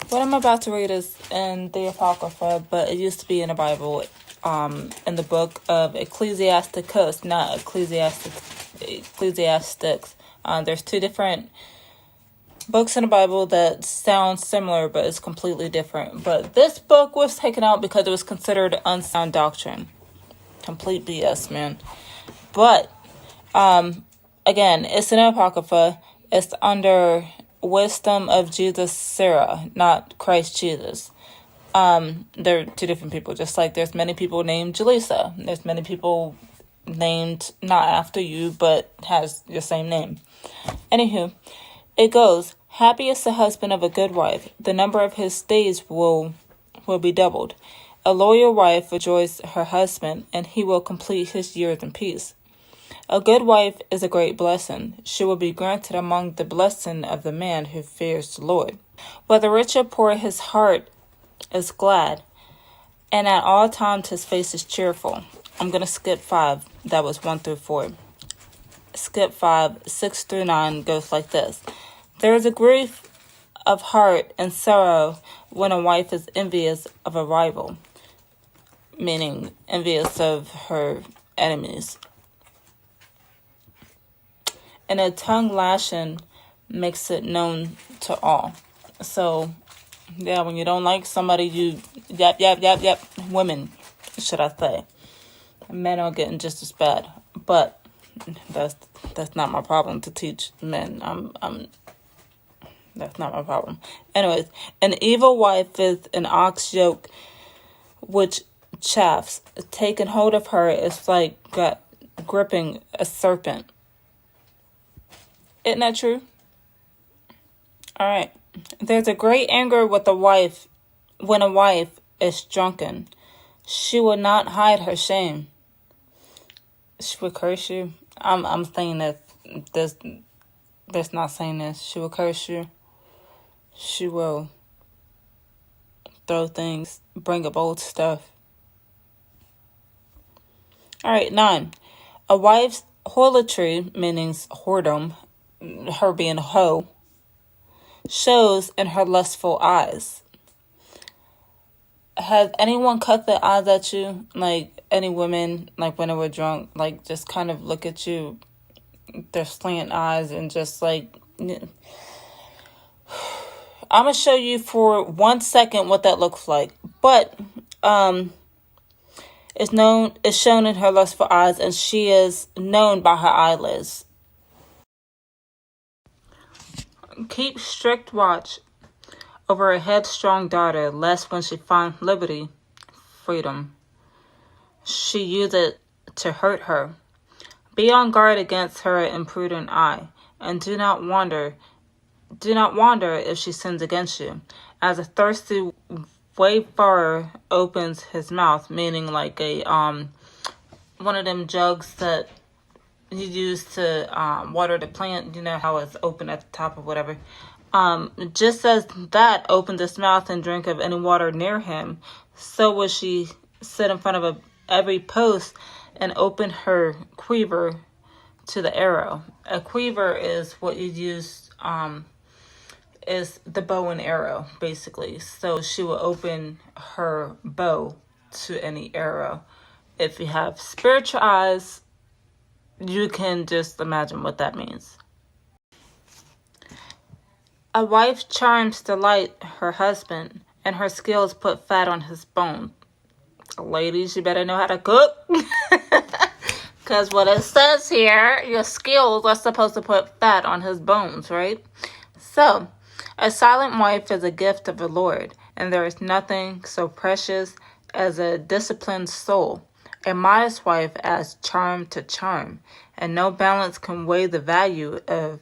What I'm about to read is in the Apocrypha, but it used to be in the Bible, in the book of Ecclesiasticus, not Ecclesiastics. There's two different books in the Bible that sound similar, but it's completely different. But this book was taken out because it was considered unsound doctrine. Complete BS, man. But, again, it's an Apocrypha. It's under Wisdom of Jesus Sarah, not Christ Jesus. They're two different people, just like there's many people named Jaleesa. There's many people named not after you, but has your same name. Anywho, it goes, happy is the husband of a good wife. The number of his days will be doubled. A loyal wife rejoices her husband, and he will complete his years in peace. A good wife is a great blessing. She will be granted among the blessing of the man who fears the Lord. Whether rich or poor, his heart is glad, and at all times his face is cheerful. I'm going to skip 5. That was 1 through 4. Skip 5, 6 through 9 goes like this. There is a grief of heart and sorrow when a wife is envious of a rival, meaning envious of her enemies. And a tongue lashing makes it known to all. So, yeah, when you don't like somebody, you yap. Women, should I say? Men are getting just as bad, but that's not my problem to teach men. That's not my problem. Anyways, an evil wife is an ox yoke which chafes. Taking hold of her is like gripping a serpent. Isn't that true? All right. There's a great anger with a wife when a wife is drunken. She will not hide her shame. She will curse you. I'm saying that that's not saying this. She will curse you. She will throw things, bring up old stuff. All right, 9. A wife's harlotry, meaning whoredom, her being a hoe, shows in her lustful eyes. Has anyone cut their eyes at you? Like, any women, like when they were drunk, like just kind of look at you, their slant eyes, and just like, I'm going to show you for 1 second what that looks like. But, it's shown in her lustful eyes, and she is known by her eyelids. Keep strict watch over a headstrong daughter, lest when she finds liberty, freedom, she use it to hurt her. Be on guard against her imprudent eye, and do not wander if she sins against you. As a thirsty wayfarer opens his mouth, meaning like a one of them jugs that you use to water the plant, you know how it's open at the top or whatever. Just as that opened his mouth and drink of any water near him, so will she sit in front of every post and open her quiver to the arrow. A quiver is what you use, is the bow and arrow, basically. So she will open her bow to any arrow. If you have spiritual eyes, you can just imagine what that means. A wife charms delight her husband, and her skills put fat on his bones. Ladies, you better know how to cook. Because what it says here, your skills are supposed to put fat on his bones, right? So, a silent wife is a gift of the Lord, and there is nothing so precious as a disciplined soul. A modest wife adds charm to charm, and no balance can weigh the value of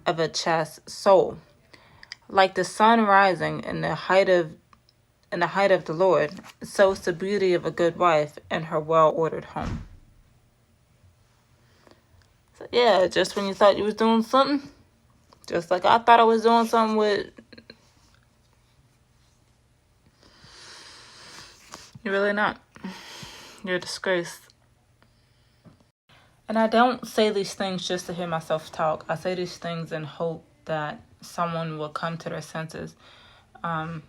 a chaste soul. Like the sun rising in the height of the Lord, so is the beauty of a good wife in her well-ordered home. So yeah, just when you thought you was doing something, just like I thought I was doing something with, you're really not. You're a disgrace. And I don't say these things just to hear myself talk. I say these things in hope that someone will come to their senses. And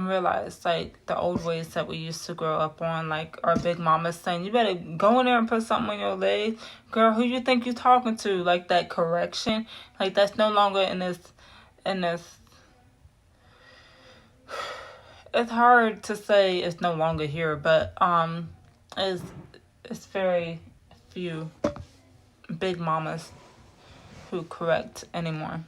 realize, like, the old ways that we used to grow up on, like our big mama saying, you better go in there and put something on your leg. Girl, who you think you talking to? Like, that correction. Like, that's no longer in this, it's hard to say it's no longer here, but, it's very few big mamas who correct anymore.